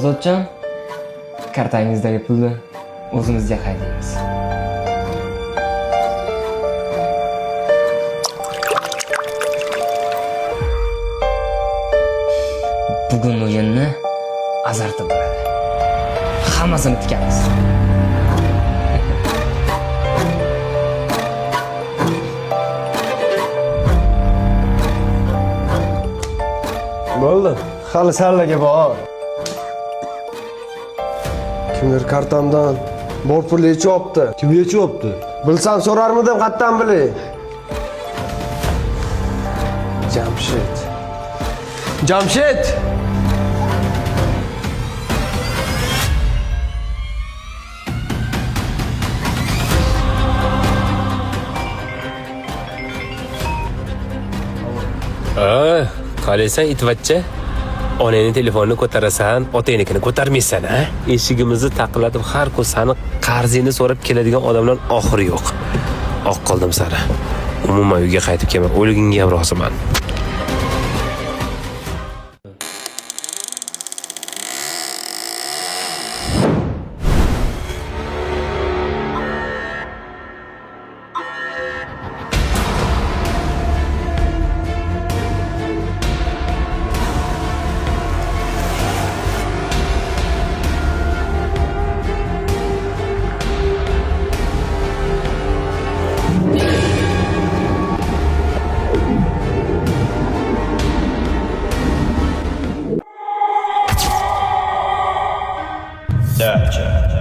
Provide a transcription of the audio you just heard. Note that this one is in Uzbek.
Ozodjon, kartangizdagi pulni o'zimizga qaydaymiz. Bugun o'yinni azartib bo'ladi. Hammasini tikamiz. Bo'ldi. Hali sallaga bor. Kimdir kartamdan bor pulni yechib olibdi. Kim yechib olibdi? Bilsam so'rarmidim, qattan bilay. Jamshid. Jamshid! Qalaysan itvachcha? Onangning telefonini ko'tarasan, otangnikini ko'tarmaysan, ha? Eshigimizni taqillatib har kun seni qarzingni so'rab keladigan odamlar oxiri yo'q. Oq qoldim seni. Umuman uyga qaytib kelman. O'ligingga ham roziman. Dacha.